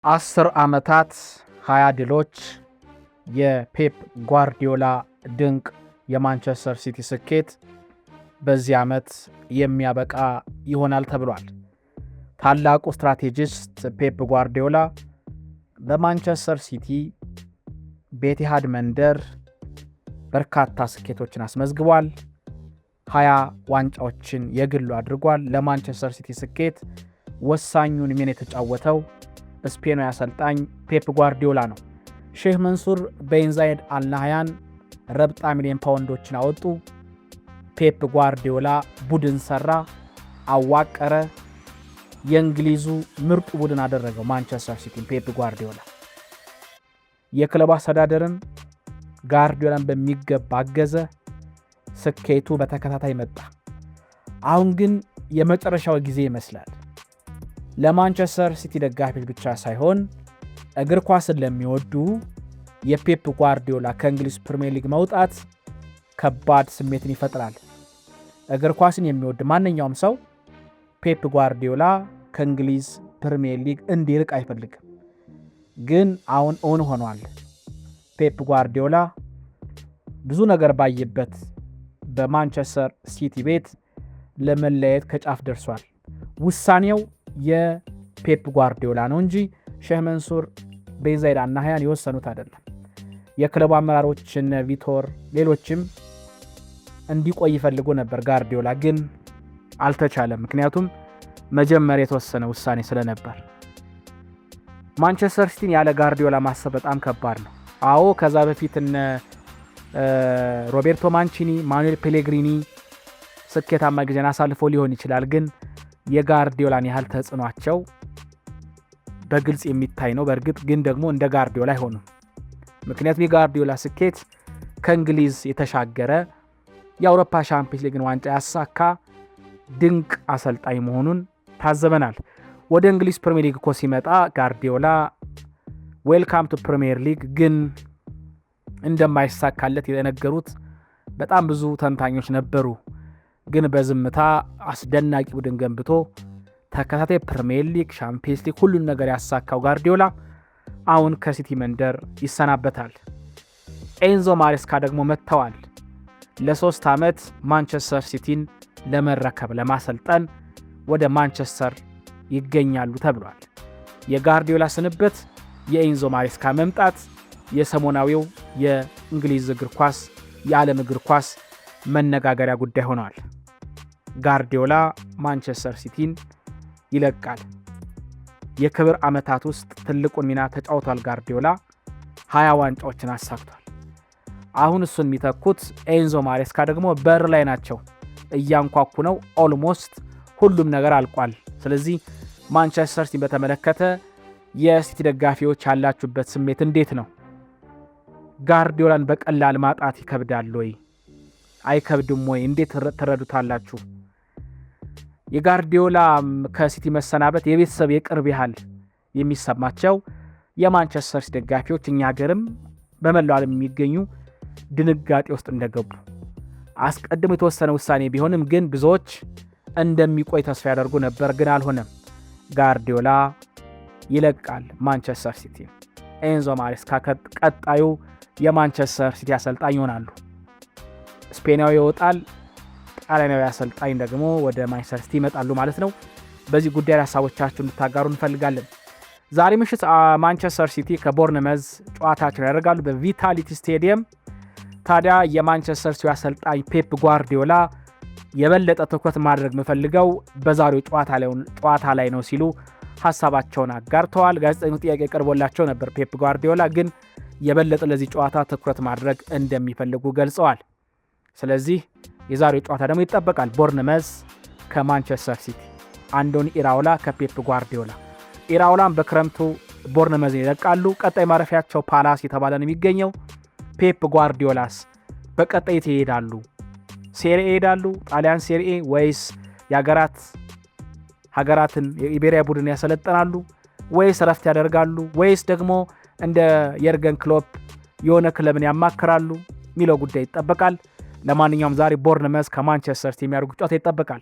10 ዓመታት 20 ድሎች የፔፕ ጓርዲዮላ ድንቅ የማንቸስተር ሲቲ ስኬት በዚህ ዓመት የሚያበቃ ይሆናል ተብሏል። ታላቁ ስትራቴጂስት ፔፕ ጓርዲዮላ በማንቸስተር ሲቲ በኢቲሃድ መንደር በርካታ ስኬቶችን አስመዝግቧል። 20 ዋንጫዎችን የግሉ አድርጓል። ለማንቸስተር ሲቲ ስኬት ወሳኙን ሚና የተጫወተው ስፔናዊ አሰልጣኝ ፔፕ ጓርዲዮላ ነው። ሼህ መንሱር ቤን ዛይድ አልናህያን ረብጣ ሚሊዮን ፓውንዶችን አወጡ። ፔፕ ጓርዲዮላ ቡድን ሰራ፣ አዋቀረ። የእንግሊዙ ምርጡ ቡድን አደረገው ማንቸስተር ሲቲን። ፔፕ ጓርዲዮላ የክለቡ አስተዳደርን ጓርዲዮላን በሚገባ አገዘ። ስኬቱ በተከታታይ መጣ። አሁን ግን የመጨረሻው ጊዜ ይመስላል። ለማንቸስተር ሲቲ ደጋፊዎች ብቻ ሳይሆን እግር ኳስን ለሚወዱ የፔፕ ጓርዲዮላ ከእንግሊዝ ፕሪሚየር ሊግ መውጣት ከባድ ስሜትን ይፈጥራል። እግር ኳስን የሚወድ ማንኛውም ሰው ፔፕ ጓርዲዮላ ከእንግሊዝ ፕሪሚየር ሊግ እንዲርቅ አይፈልግም። ግን አሁን እውን ሆኗል። ፔፕ ጓርዲዮላ ብዙ ነገር ባየበት በማንቸስተር ሲቲ ቤት ለመለየት ከጫፍ ደርሷል። ውሳኔው የፔፕ ጓርዲዮላ ነው እንጂ ሼህ መንሱር ቤን ዛይድ አልናህያን የወሰኑት አይደለም። የክለቡ አመራሮች እነ ቪቶር ሌሎችም እንዲቆይ ይፈልጉ ነበር። ጓርዲዮላ ግን አልተቻለም። ምክንያቱም መጀመሪያ የተወሰነ ውሳኔ ስለነበር። ማንቸስተር ሲቲን ያለ ጓርዲዮላ ማሰብ በጣም ከባድ ነው። አዎ ከዛ በፊት እነ ሮቤርቶ ማንቺኒ፣ ማኑኤል ፔሌግሪኒ ስኬታማ ጊዜን አሳልፎ ሊሆን ይችላል። ግን የጓርዲዮላን ያህል ተጽዕኗቸው በግልጽ የሚታይ ነው። በእርግጥ ግን ደግሞ እንደ ጓርዲዮላ አይሆኑም። ምክንያቱም የጓርዲዮላ ስኬት ከእንግሊዝ የተሻገረ የአውሮፓ ሻምፒዮንስ ሊግን ዋንጫ ያሳካ ድንቅ አሰልጣኝ መሆኑን ታዘበናል። ወደ እንግሊዝ ፕሪሚየር ሊግ እኮ ሲመጣ ጓርዲዮላ ዌልካም ቱ ፕሪሚየር ሊግ ግን እንደማይሳካለት የነገሩት በጣም ብዙ ተንታኞች ነበሩ። ግን በዝምታ አስደናቂ ቡድን ገንብቶ ተከታታይ ፕሪሚየር ሊግ፣ ሻምፒዮንስ ሊግ ሁሉን ነገር ያሳካው ጓርዲዮላ አሁን ከሲቲ መንደር ይሰናበታል። ኤንዞ ማሬስካ ደግሞ መጥተዋል። ለ3 ዓመት ማንቸስተር ሲቲን ለመረከብ ለማሰልጠን ወደ ማንቸስተር ይገኛሉ ተብሏል። የጓርዲዮላ ስንብት፣ የኤንዞ ማሬስካ መምጣት የሰሞናዊው የእንግሊዝ እግር ኳስ የዓለም እግር ኳስ መነጋገሪያ ጉዳይ ሆነዋል። ጓርዲዮላ ማንቸስተር ሲቲን ይለቃል። የክብር ዓመታት ውስጥ ትልቁን ሚና ተጫውቷል። ጓርዲዮላ 20 ዋንጫዎችን አሳክቷል። አሁን እሱን የሚተኩት ኤንዞ ማሬስካ ደግሞ በር ላይ ናቸው። እያንኳኩ ነው። ኦልሞስት ሁሉም ነገር አልቋል። ስለዚህ ማንቸስተር ሲቲን በተመለከተ የሲቲ ደጋፊዎች ያላችሁበት ስሜት እንዴት ነው? ጓርዲዮላን በቀላል ማጣት ይከብዳል ወይ? አይከብድም ወይ? እንዴት ትረዱታላችሁ? የጓርዲዮላ ከሲቲ መሰናበት የቤተሰብ የቅርብ ያህል የሚሰማቸው የማንቸስተር ሲቲ ደጋፊዎች እኛ ሀገርም በመላው ዓለም የሚገኙ ድንጋጤ ውስጥ እንደገቡ አስቀድሞ የተወሰነ ውሳኔ ቢሆንም ግን ብዙዎች እንደሚቆይ ተስፋ ያደርጉ ነበር። ግን አልሆነም። ጓርዲዮላ ይለቃል ማንቸስተር ሲቲ። ኤንዞ ማሬስካ ቀጣዩ የማንቸስተር ሲቲ አሰልጣኝ ይሆናሉ። ስፔናዊ ይወጣል። ጣሊያናዊ አሰልጣኝ ደግሞ ወደ ማንቸስተር ሲቲ ይመጣሉ ማለት ነው። በዚህ ጉዳይ ሀሳቦቻችሁን እንድታጋሩ እንፈልጋለን። ዛሬ ምሽት ማንቸስተር ሲቲ ከቦርንመዝ ጨዋታቸውን ያደርጋሉ በቪታሊቲ ስቴዲየም። ታዲያ የማንቸስተር ሲቲ አሰልጣኝ ፔፕ ጓርዲዮላ የበለጠ ትኩረት ማድረግ የምፈልገው በዛሬው ጨዋታ ላይ ነው ሲሉ ሀሳባቸውን አጋርተዋል። ጋዜጠኞች ጥያቄ ቀርቦላቸው ነበር። ፔፕ ጓርዲዮላ ግን የበለጠ ለዚህ ጨዋታ ትኩረት ማድረግ እንደሚፈልጉ ገልጸዋል። ስለዚህ የዛሬው ጨዋታ ደግሞ ይጠበቃል። ቦርንመዝ ከማንቸስተር ሲቲ፣ አንዶኒ ኢራኦላ ከፔፕ ጓርዲዮላ። ኢራኦላም በክረምቱ ቦርንመዝ ይለቃሉ። ቀጣይ ማረፊያቸው ፓላስ የተባለ ነው የሚገኘው። ፔፕ ጓርዲዮላስ በቀጣይ ይሄዳሉ? ሴሪኤ ይሄዳሉ? ጣሊያን ሴሪኤ ወይስ ሀገራትን የኢቤሪያ ቡድን ያሰለጥናሉ? ወይስ ረፍት ያደርጋሉ? ወይስ ደግሞ እንደ የርገን ክሎፕ የሆነ ክለብን ያማክራሉ? ሚለው ጉዳይ ይጠበቃል። ለማንኛውም ዛሬ ቦርንመዝ ከማንቸስተር ሲቲ የሚያደርጉት ጨዋታ ይጠበቃል።